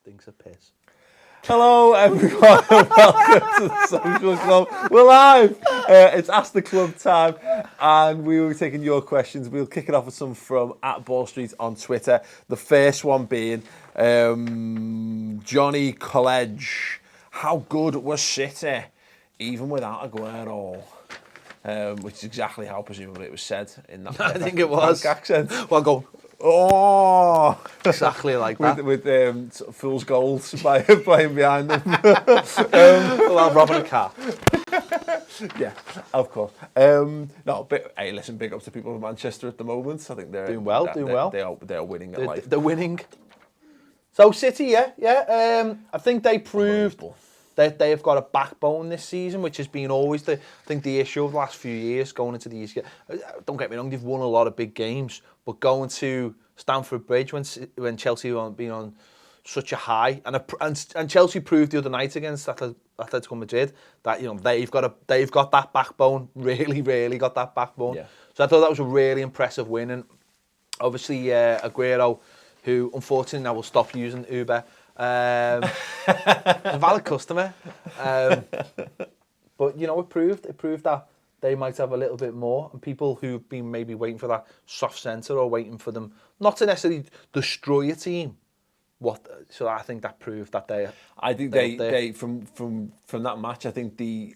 Stinks of piss. Hello everyone and welcome to the Social Club. We're live. It's Ask the Club time and we will be taking your questions. We'll kick it off with some from @BallStreet on Twitter. The first one being Johnny College. How good was City even without Aguero? Which is exactly how presumably it was said in that I think it was. accent. Well, go. Oh, Exactly like that. with sort of fool's gold playing behind them. Well, robbing a car. Yeah, of course. Hey, listen, big up to people of Manchester at the moment. I think they're Doing well. They're winning at life. They're winning. So City, yeah. I think they proved that they have got a backbone this season, which has been always the issue of the last few years going into these. Don't get me wrong, they've won a lot of big games, but going to Stamford Bridge when Chelsea were being on such a high, and Chelsea proved the other night against Atletico Madrid that they've got that backbone, really got that backbone. Yeah. So I thought that was a really impressive win, and obviously Aguero, who unfortunately now will stop using Uber. A valid customer, but it proved that they might have a little bit more, and people who've been maybe waiting for that soft centre or waiting for them not to necessarily destroy a team. So I think that proved that they from that match, I think they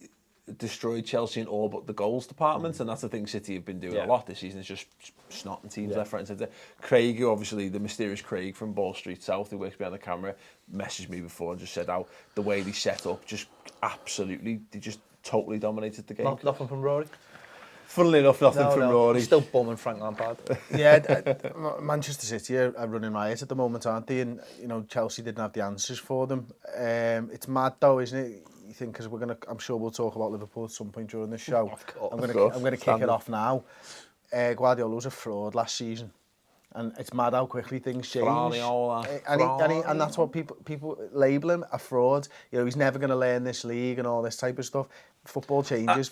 destroyed Chelsea in all but the goals department, and that's the thing City have been doing a lot this season. It's just snotting teams left, right and centre. Craig, who obviously the mysterious Craig from Ball Street South, who works behind the camera, messaged me before and just said how the way they set up they just totally dominated the game. Nothing from Rory. Funnily enough, nothing from Rory. He's still bumming Frank Lampard. Yeah, Manchester City are running riot at the moment, aren't they? And Chelsea didn't have the answers for them. It's mad though, isn't it? You think, because I'm sure we'll talk about Liverpool at some point during the show. Of course. I'm going to kick it off now. Guardiola was a fraud last season, and it's mad how quickly things change. And that's what people label him, a fraud. He's never going to learn this league and all this type of stuff. Football changes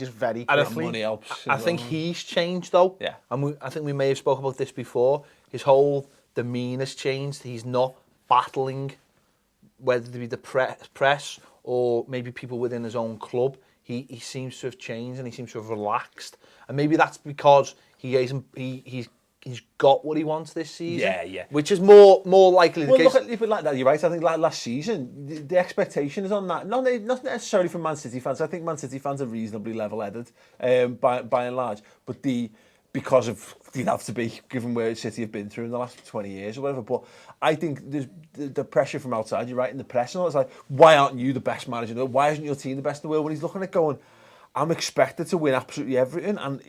very quickly. Money helps. I think he's changed though. Yeah. And I think we may have spoken about this before. His whole demeanor's changed. He's not battling, whether it be the press or maybe people within his own club. He seems to have changed and he seems to have relaxed. And maybe that's because he's got what he wants this season. Yeah. Which is more likely the case. Look, if we like that, you're right. I think like last season, the expectation is on that. Not necessarily from Man City fans. I think Man City fans are reasonably level-headed by and large. But because of they'd have to be, given where City have been through in the last 20 years or whatever. But I think there's the pressure from outside, you're right, in the press and all. It's like, why aren't you the best manager in the world? Why isn't your team the best in the world? When he's looking at going, I'm expected to win absolutely everything. And,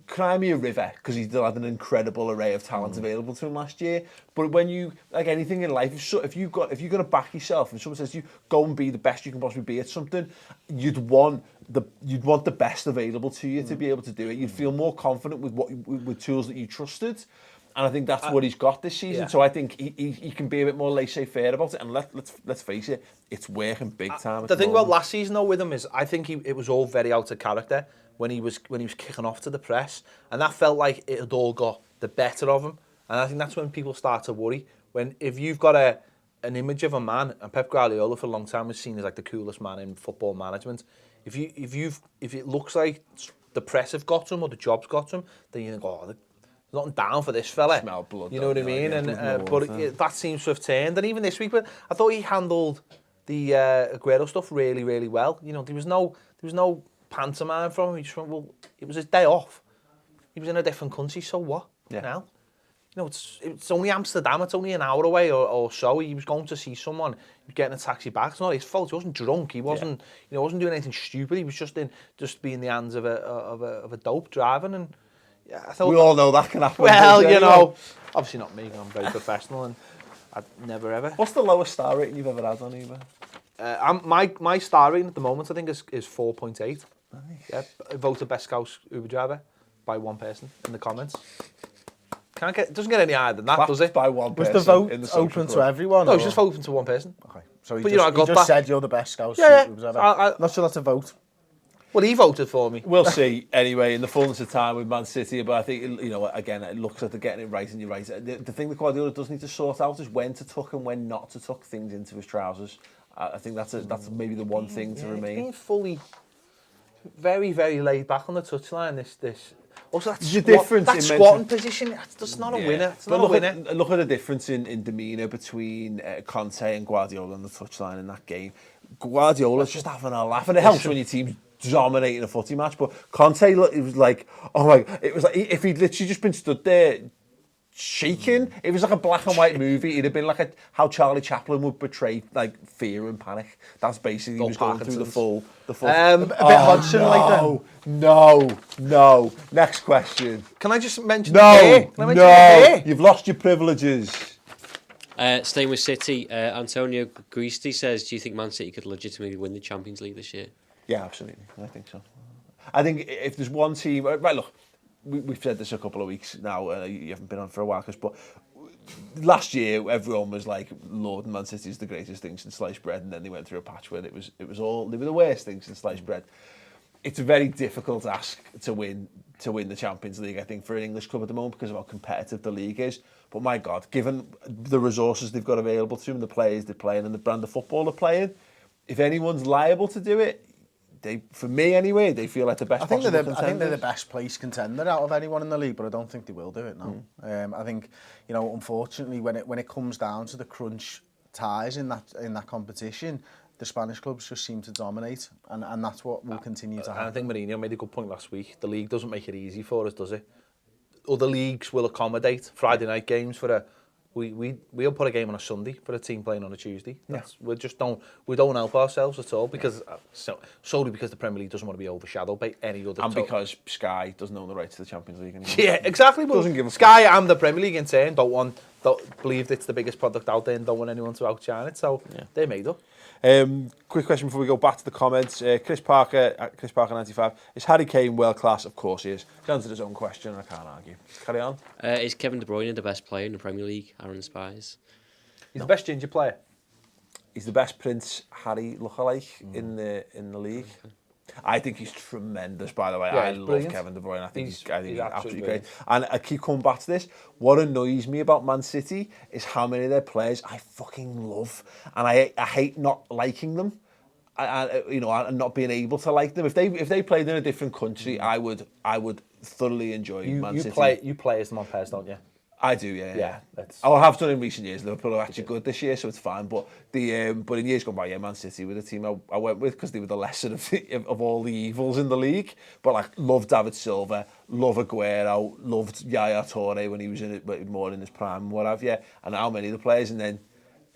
cry me a river, because he still had an incredible array of talent available to him last year. But when you, like anything in life, if you're going to back yourself and someone says you go and be the best you can possibly be at something, you'd want the best available to you to be able to do it. You'd feel more confident with tools that you trusted. And I think that's what he's got this season. Yeah. So I think he can be a bit more laissez-faire about it. And let's face it, it's working big time. The thing about last season though with him is I think it was all very out of character when he was kicking off to the press, and that felt like it had all got the better of him. And I think that's when people start to worry. If you've got an image of a man, and Pep Guardiola for a long time was seen as like the coolest man in football management. If it looks like the press have got him or the job's got him, then you think, there's nothing down for this fella. Smell blood. You know what I mean? That seems to have turned. And even this week, but I thought he handled the Aguero stuff really, really well. There was no pantomime from him. He just went, well, it was his day off. He was in a different country, so what? Yeah. Now? It's only Amsterdam, it's only an hour away or so. He was going to see someone, he was getting a taxi back. It's not his fault. He wasn't drunk. He wasn't wasn't doing anything stupid. He was just being in the hands of a dope driving, and I thought we all know that can happen. Well, obviously not me. I'm very professional and I'd never ever. What's the lowest star rating you've ever had on Uber? My star rating at the moment I think is 4.8. Nice. Yeah, voted best Scouse Uber driver by one person in the comments. It doesn't get any higher than that, Clapped does it? By one person. Was the vote in the open to everyone? No, it's just open to one person. Okay. So he but just I got said you're the best Scouse Uber driver. Not sure that's a vote. Well, he voted for me. We'll see anyway in the fullness of time with Man City, but I think, you know, again, it looks like they're getting it right, and you're right. The thing that Guardiola does need to sort out is when to tuck and when not to tuck things into his trousers. I think that's maybe the one thing to remain. Being fully, very, very laid back on the touchline. Also, that squatting position, that's not a winner. It's not a winner. Look at the difference in demeanour between Conte and Guardiola on the touchline in that game. Guardiola's just having a laugh, and it helps when your team's dominating a footy match. But Conte, it was like, oh my, it was like if he'd literally just been stood there shaking, it was like a black and white movie. It'd have been like how Charlie Chaplin would portray like fear and panic. That's basically he was going through the full. A bit Hodgson like that. No. Next question. Can I just mention No. You've lost your privileges. Staying with City, Antonio Griesti says, do you think Man City could legitimately win the Champions League this year? Yeah, absolutely. I think so. I think if there's one team... Right, look, we've said this a couple of weeks now. You haven't been on for a while, but last year everyone was like, Lord, Man City is the greatest thing since sliced bread, and then they went through a patch where it was all... They were the worst thing since sliced bread. It's a very difficult ask to win the Champions League, I think, for an English club at the moment because of how competitive the league is. But my God, given the resources they've got available to them, the players they're playing and the brand of football they're playing, if anyone's liable to do it, for me anyway, they feel like the best possible contenders. I think they're the best place contender out of anyone in the league, but I don't think they will do it now. I think, you know, unfortunately, when it comes down to the crunch ties in that competition, the Spanish clubs just seem to dominate, and that's what will continue to happen. And I think Mourinho made a good point last week. The league doesn't make it easy for us, does it? Other leagues will accommodate Friday night games for we'll put a game on a Sunday for a team playing on a Tuesday. We don't help ourselves at all because solely because the Premier League doesn't want to be overshadowed by any other. And because Sky doesn't own the rights to the Champions League anymore. Yeah, exactly. But doesn't give a Sky and the Premier League in turn don't believe it's the biggest product out there and don't want anyone to outshine it. So they're made up. Quick question before we go back to the comments. Chris Parker 95. Is Harry Kane world class? Of course he is. He's answered his own question. I can't argue. Carry on. Is Kevin De Bruyne the best player in the Premier League? Aaron Spies. He's the best ginger player. He's the best Prince Harry lookalike in the league. I think he's tremendous, by the way. I love brilliant. Kevin De Bruyne. I think he's absolutely great. And I keep coming back to this. What annoys me about Man City is how many of their players I fucking love. And I hate not liking them. And not being able to like them. If they played in a different country, I would thoroughly enjoy Man City. You play as them on pairs, don't you? I do, yeah. I have done in recent years. Liverpool are actually good this year, so it's fine. But but in years gone by, Man City were the team I went with because they were the lesser of all the evils in the league. But like, loved David Silva, love Aguero, loved Yaya Toure when he was in it, more in his prime, what have you. And how many of the players, and then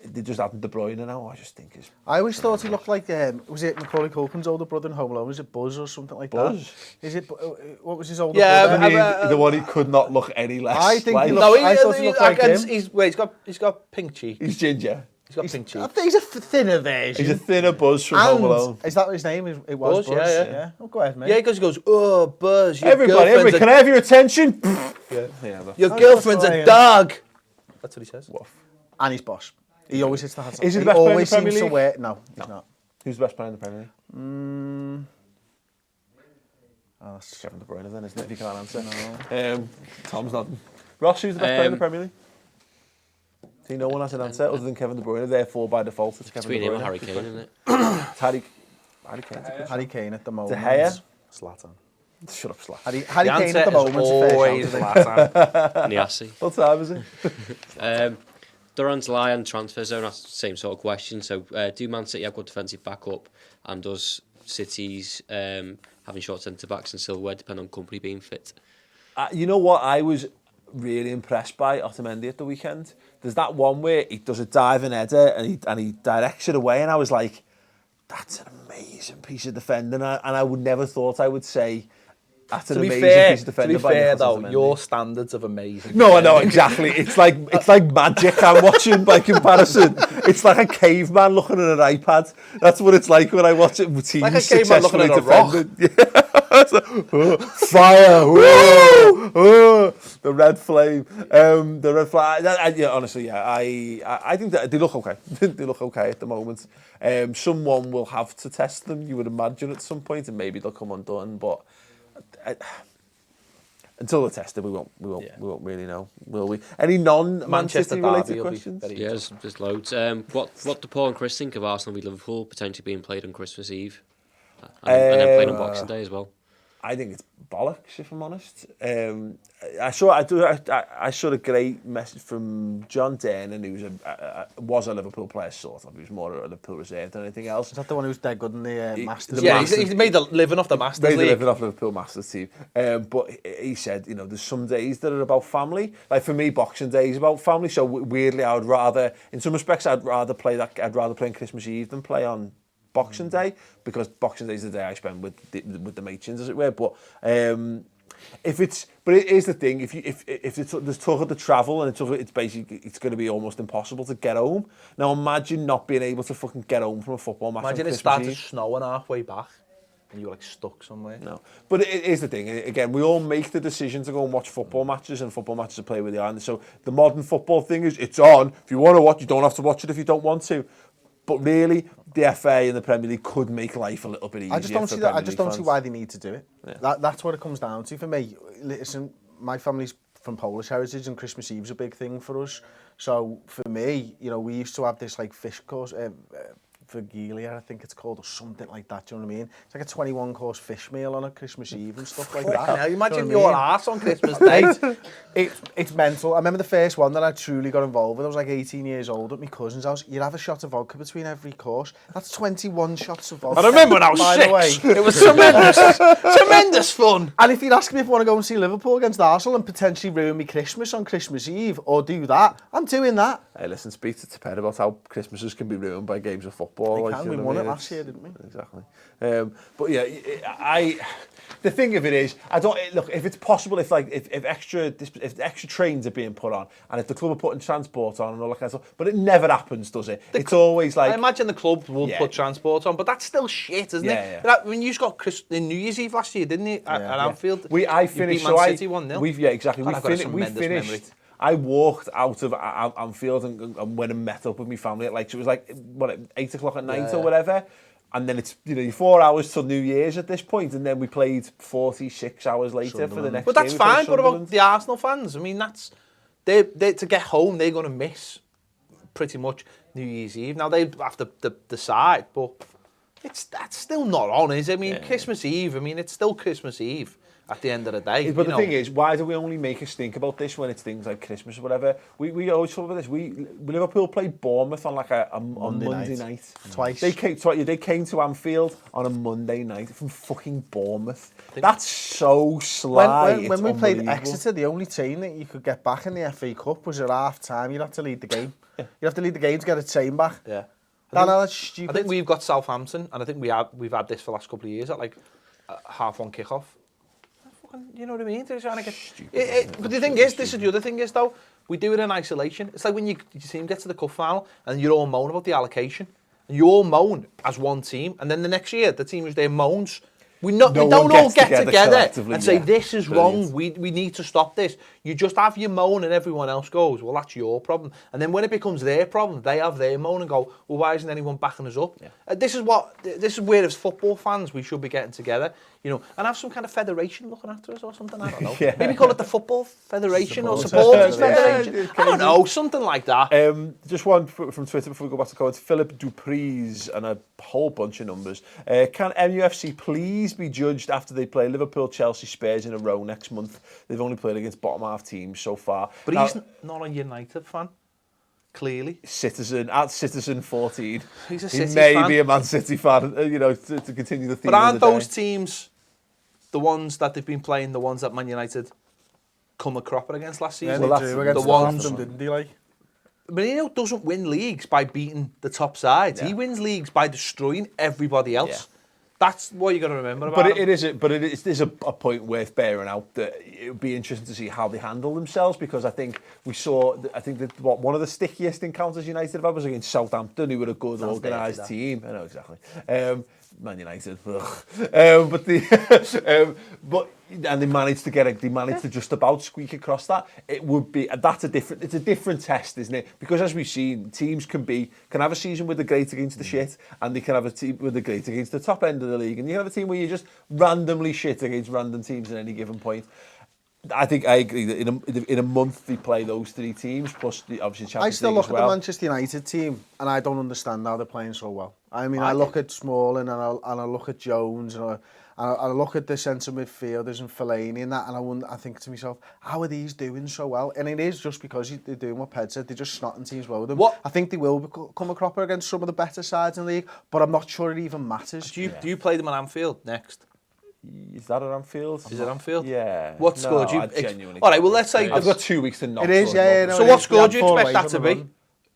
they just added De Bruyne now. I just think is. I always thought he looked like was it Macaulay Culkin's older brother in Home Alone? Was it Buzz or something like that? Is it? What was his older brother? The one he could not look any less. I think like. he looked. I thought he looked like him. He's got pink cheek. He's ginger. He's got pink cheek. He's a thinner version. He's a thinner Buzz from Home Alone. Is that his name? It was Buzz. Yeah. Oh, go ahead, mate. Yeah, because he goes, oh, Buzz. Everybody, can I have your attention? Your girlfriend's a dog. That's what he says. Woof. And he's boss. He always hits the hat. Is he the best player in the Premier League? No, he's not. Who's the best player in the Premier League? That's Kevin De Bruyne then, isn't it, if you can't answer? No. Tom's nodding. Ross, who's the best player in the Premier League? See, no one has an answer other than Kevin De Bruyne, therefore by default it's Kevin De Bruyne. Between him and Harry Kane, isn't it? Harry Kane at the moment. De Gea? Zlatan. Shut up, Zlatan. Harry Kane at the moment. Always Zlatan. Niassi. What time is it? Duran's lie and transfer zone, that's the same sort of question. So, do Man City have good defensive backup, and does City's having short centre-backs and silverware depend on company being fit? You know what I was really impressed by Otamendi at the weekend? There's that one where he does a diving header and he directs it away, and I was like, that's an amazing piece of defending, and I would never thought I would say that's an amazing piece of defending. To be fair though, your standards of amazing. No, I know exactly. It's like magic I'm watching by comparison. It's like a caveman looking at an iPad. That's what it's like when I watch it. Like a caveman looking at a rock. Fire! Whoa! The red flame. The red flag. Yeah, honestly, yeah. I think that they look okay. They look okay at the moment. Someone will have to test them, you would imagine, at some point, and maybe they'll come undone. But until they're tested, we won't really know, will we? Any non-Man City related questions? Yeah, there's loads. What do Paul and Chris think of Arsenal v Liverpool potentially being played on Christmas Eve, and then played on Boxing Day as well? I think it's bollocks, if I'm honest. I saw a great message from John Dernan, who was a Liverpool player, sort of. He was more a Liverpool reserve than anything else. Is that the one who's dead good in the Masters? Yeah, he's made a living off the Masters League. Made a living off Liverpool Masters team. But he said, there's some days that are about family. Like for me, Boxing Day is about family. So weirdly, I would rather, in some respects, I'd rather play on Christmas Eve than play on Boxing Day, because Boxing Day is the day I spend with the matechins, as it were. But it is the thing. If there's talk of the travel, and it's basically going to be almost impossible to get home. Now imagine not being able to fucking get home from a football match. Imagine it started snowing halfway back, and you're like stuck somewhere. No, but it is the thing. Again, we all make the decision to go and watch football matches, and football matches are played where they are. And so the modern football thing is, it's on. If you want to watch, you don't have to watch it if you don't want to. But really, the FA and the Premier League could make life a little bit easier. I just don't see that. I just don't see why they need to do it. Yeah. That's what it comes down to for me. Listen, my family's from Polish heritage, and Christmas Eve's a big thing for us. So for me, we used to have this like fish course, Vigilia, I think it's called, or something like that. Do you know what I mean? It's like a 21-course fish meal on a Christmas Eve and stuff like that. Now imagine your arse on Christmas Day. It's mental. I remember the first one that I truly got involved with. I was like 18 years old at my cousin's house. You'd have a shot of vodka between every course. That's 21 shots of vodka. I remember when I was 6. It was tremendous fun. And if you'd ask me if I want to go and see Liverpool against Arsenal and potentially ruin me Christmas on Christmas Eve, or do that, I'm doing that. Hey, listen, speak to Teped about how Christmases can be ruined by games of football. We won it last year, didn't we? Exactly. But yeah, the thing of it is, look, if it's possible, if extra trains are being put on, and if the club are putting transport on and all that kind of stuff, but it never happens, does it? It's always like, I imagine the club will put transport on, but that's still shit, isn't it? Yeah. Like, when you got in New Year's Eve last year, didn't you? At Anfield. I finished. You beat Man City 1-0. Exactly. We finished. Memory. I walked out of Anfield and went and met up with my family at it was like 8 o'clock at night or whatever, and then it's 4 hours till New Year's at this point, and then we played 46 hours later for the next. But that's game fine. What about the Arsenal fans? I mean, they to get home, they're going to miss pretty much New Year's Eve. Now they have to decide, but that's still not on, is it? I mean, Christmas Eve. I mean, it's still Christmas Eve. At the end of the day. But the thing is, why do we only make a stink about this when it's things like Christmas or whatever? We always talk about this. Liverpool played Bournemouth on like a Monday night. Twice. They came to Anfield on a Monday night from fucking Bournemouth. That's so sly. When we played Exeter, the only team that you could get back in the FA Cup was at half time. You'd have to lead the game. You'd have to lead the game to get a team back. Yeah. That's stupid. I think we've got Southampton, and I think we've had this for the last couple of years at like half on kickoff. You know what I mean? They're trying to get. But the thing is, the other thing is though, we do it in isolation. It's like when your team gets to the cup final and you're all moan about the allocation, and you all moan as one team, and then the next year the team who's there moans. We don't all get together and say this is wrong. We need to stop this. You just have your moan, and everyone else goes, well, that's your problem. And then when it becomes their problem, they have their moan and go, well, why isn't anyone backing us up? Yeah. This is where as football fans we should be getting together, and have some kind of federation looking after us or something. I don't know. Maybe call it the Football Federation or Supporters Federation. I don't know, something like that. Just one from Twitter before we go back to comments. Philip Dupree's and a whole bunch of numbers. Can MUFC please be judged after they play Liverpool, Chelsea, Spurs in a row next month? They've only played against bottom half teams so far. But now, he's not a United fan, clearly. Citizen 14. He's a City he may fan. be a Man City fan, to continue the theme. But aren't of the those day. teams the ones that they've been playing, the ones that Man United come a cropper against last season? Yeah, they do. Against the ones, didn't they, like? Mourinho doesn't win leagues by beating the top sides. Yeah. He wins leagues by destroying everybody else. Yeah. That's what you got to remember about it is a point worth bearing out that it would be interesting to see how they handle themselves, because I think one of the stickiest encounters United have had was against Southampton, who were a good organised team. I know exactly. Man United. But and they managed to just about squeak across that. It's a different test, isn't it? Because as we've seen, teams can have a season where they're great against the shit, and they can have a team where they're great against the top end of the league, and you can have a team where you just randomly shit against random teams at any given point. I think I agree that in a month they play those three teams, plus the obviously Champions League as well. I still look at the Manchester United team and I don't understand how they're playing so well. I mean, I look at Smalling and I look at Jones and I look at the centre midfielders and Fellaini and that, and I think to myself, how are these doing so well? And it is just because they're doing what Ped said, they're just snotting teams well with them. I think they will come a cropper against some of the better sides in the league, but I'm not sure it even matters. Do you play them at Anfield next? Is that at Anfield? Is it Anfield? Yeah. What score do you... Genuinely all right, well, let's say... I've got 2 weeks to knock. It is, yeah. No, so what score do you expect that to be?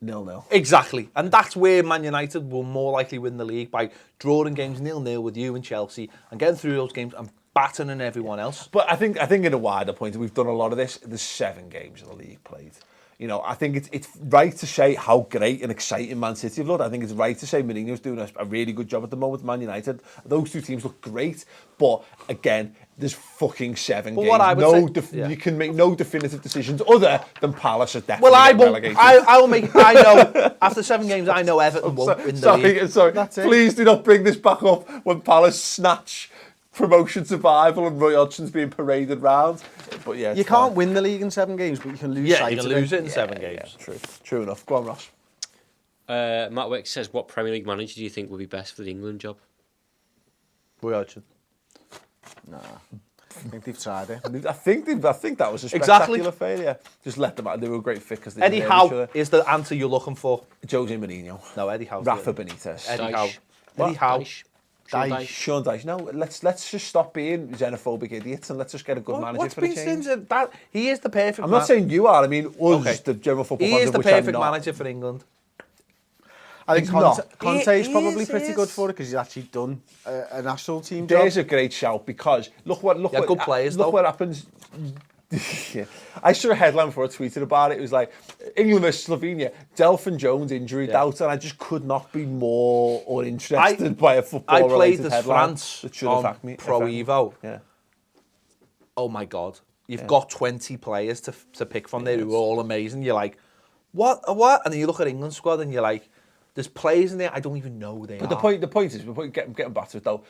0-0. Exactly. And that's where Man United will more likely win the league, by drawing games 0-0 with you and Chelsea and getting through those games and battering everyone else. But I think in a wider point, we've done a lot of this. There's 7 games in the league played. You know, I think it's right to say how great and exciting Man City have looked. I think it's right to say Mourinho's doing a really good job at the moment with Man United. Those two teams look great. But again, there's fucking 7 games. What I would say, you can make no definitive decisions other than Palace are definitely relegated. I will make... I know, after 7 games, I know Everton won't win the league. Sorry, please do not bring this back up when Palace snatch promotion survival and Roy Hodgson's being paraded round. But yeah, you can't win the league in 7 games, but you can lose sight you can of lose it in 7 games. Yeah, true enough. Go on, Ross. Matt Wick says, what Premier League manager do you think would be best for the England job? Roy Hodgson. Nah, I think they've tried it. I think that was a spectacular failure. Just let them out. They were a great fit because they Eddie Howe is the answer you're looking for. Jose Mourinho. No, Eddie Howe. Rafa Benitez. Eddie Howe. Eddie Howe. Sean Dyche. No, let's just stop being xenophobic idiots and let's just get a good manager for a change. He is the perfect. I'm not saying you are. I mean, us, the general football fans. He is the perfect manager for England. I think Conte is probably pretty good for it because he's actually done a national team job. There's a great shout because look what good players. Look what happens. Yeah. I saw a headline before I tweeted about it. It was like England versus Slovenia, Delphin Jones injury doubt, and I just could not be more uninterested by a football related headline. I played as France on Pro Evo. Yeah. Oh my God. You've got 20 players to pick from there who are all amazing. You're like, what? And then you look at England's squad and you're like, there's players in there I don't even know they are. But the point is, getting back to it though,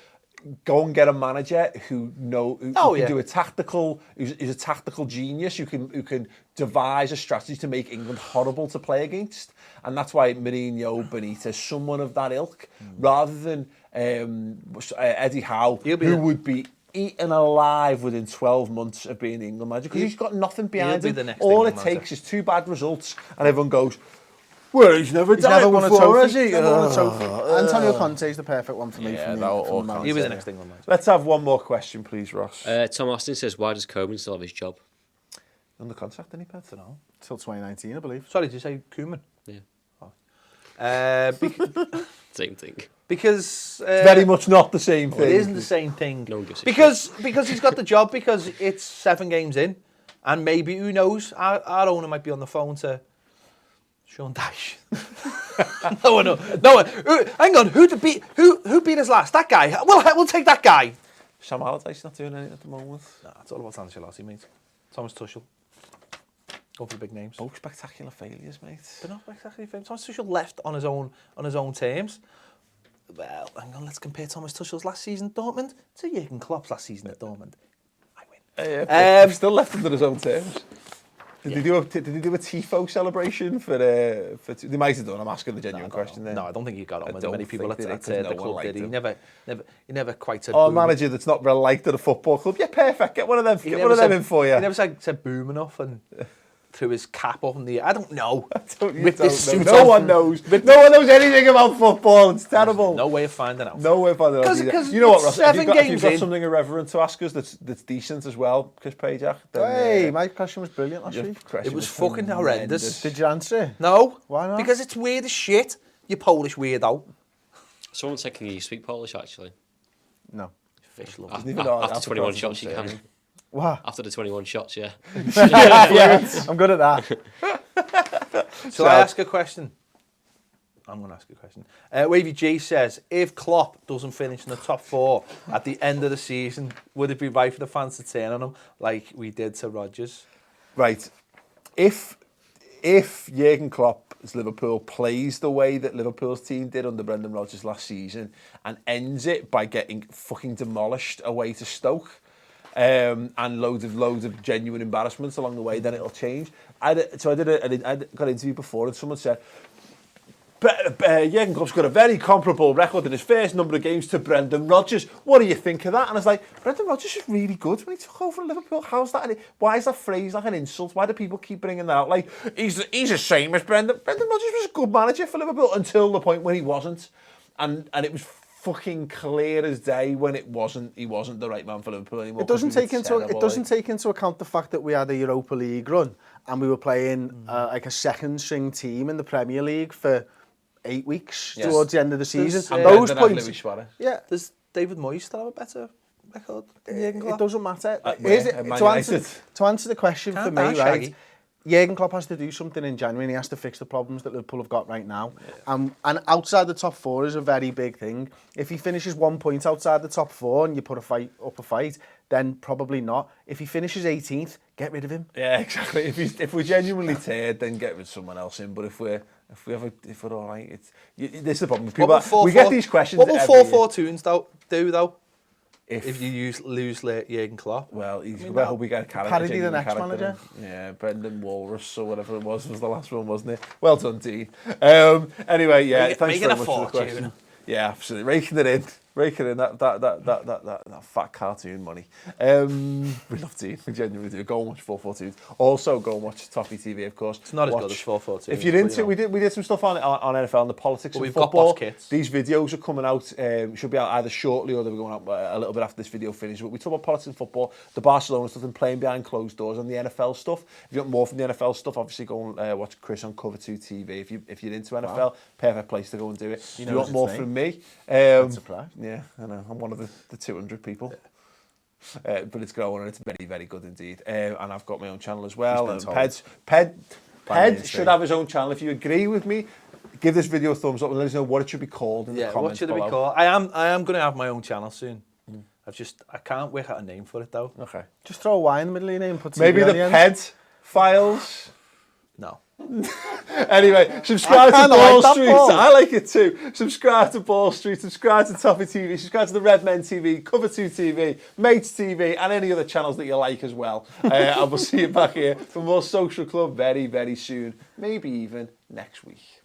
go and get a manager who can do a tactical, who's a tactical genius, who can devise a strategy to make England horrible to play against, and that's why Mourinho, Benitez, someone of that ilk, rather than Eddie Howe, who would be eaten alive within 12 months of being the England manager because he's got nothing behind him. All it takes is 2 bad results, and everyone goes, well, he's never won a trophy, has he? Antonio Conte is the perfect one for me. From the He'll be the next England manager. Let's have one more question, please, Ross. Tom Austin says, why does Koeman still have his job? Under contract, didn't he, Pet? No. Till 2019, I believe. Sorry, did you say Koeman? Yeah. Same thing. Because... it's very much not the same thing. It isn't the same thing. No one gives a because he's got the job, because it's 7 games in, and maybe, who knows, our owner might be on the phone to Sean Dyche. No one. Hang on, who beat us last? That guy. We'll take that guy. Sam Allardyce's not doing anything at the moment. Nah, it's all about Ancelotti, mate. Thomas Tuchel. Go for the big names. Both spectacular failures, mate. They're not spectacular failures. Thomas Tuchel left on his own terms. Well, hang on, let's compare Thomas Tuchel's last season at Dortmund to Jurgen Klopp's last season at Dortmund. I win. Still left under his own terms. Did they do a tifo celebration for they might have done? I'm asking the genuine question there. No, I don't think he got on with many people at the club, did he? He never quite said. A manager that's not well liked at a football club. Yeah, perfect. Get one of them. Get one of them in for you. He never said boom enough and threw his cap up in the air. I don't know. No one knows. No one knows anything about football. It's terrible. No way of finding out. No way of finding out. Because you know what, Ross? Have you got in. something irreverent to ask us that's decent as well, Chris Pajak? Hey, my question was brilliant last week. It was fucking horrendous. Did you answer it? No. Why not? Because it's weird as shit. You Polish weirdo. Someone said, can you speak Polish, actually? No. Fish love. After 21 shots, you can. What? After the 21 shots, yeah. Yeah, I'm good at that. So I ask a question. I'm going to ask you a question. Wavy J says, if Klopp doesn't finish in the top 4 at the end of the season, would it be right for the fans to turn on him like we did to Rodgers? Right. If Jurgen Klopp's Liverpool plays the way that Liverpool's team did under Brendan Rodgers last season and ends it by getting fucking demolished away to Stoke, and loads of genuine embarrassments along the way, then it'll change. I got an interview before and someone said, Jurgen Klopp's got a very comparable record in his first number of games to Brendan Rodgers. What do you think of that? And I was like, Brendan Rodgers is really good when he took over Liverpool. How's that? Why is that phrase like an insult? Why do people keep bringing that out? Like, he's the same as Brendan. Brendan Rodgers was a good manager for Liverpool until the point when he wasn't. And it was fucking clear as day when he wasn't the right man for Liverpool anymore. It doesn't take into account the fact that we had a Europa League run and we were playing like a second string team in the Premier League for 8 weeks towards the end of the season. Those points. Yeah. Does David Moyes still have a better record than Jurgen Klopp? It doesn't matter. To answer the question for me, right? Jurgen Klopp has to do something in January and he has to fix the problems that Liverpool have got right now. Yeah. And outside the top 4 is a very big thing. If he finishes 1 point outside the top 4 and you put a fight, then probably not. If he finishes 18th, get rid of him. Yeah, exactly. If we're genuinely tired, then get with someone else in. But if we're all right, this is the problem. We get these questions. What will 4-4-2s do though? If you lose Jurgen Klopp? Well, I hope we get a character. Parody the next manager. Yeah, Brendan Walrus or whatever it was the last one, wasn't it? Well done, Dean. Anyway, yeah, thanks very much for the question. Yeah, absolutely. Raking it in that fat cartoon money. We love Dean. We genuinely do. Go and watch 442. Also, go and watch Toffee TV, of course. It's not as good as 442. If you're into, we did some stuff on NFL and the politics of football. Got boss kits. These videos are coming out. Should be out either shortly or they're going out a little bit after this video finishes. But we talk about politics and football, the Barcelona stuff, and playing behind closed doors, and the NFL stuff. If you want more from the NFL stuff, obviously go and watch Chris on Cover 2 TV. If you're into NFL, perfect place to go and do it. If you want more from me, surprise. Yeah, I know. I'm one of the 200 people. But it's growing and it's very, very good indeed. And I've got my own channel as well. Ped should have his own channel. If you agree with me, give this video a thumbs up and let us know what it should be called in the comments what should it be called? I am going to have my own channel soon. I can't work out a name for it though. Okay. Just throw a Y in the middle of your name. Put maybe the Ped Files. No. Anyway, subscribe to Ball Street. I like it too. Subscribe to Ball Street, subscribe to Toffee TV, subscribe to the Red Men TV, Cover 2 TV, Mates TV, and any other channels that you like as well. And we'll see you back here for more Social Club very, very soon. Maybe even next week.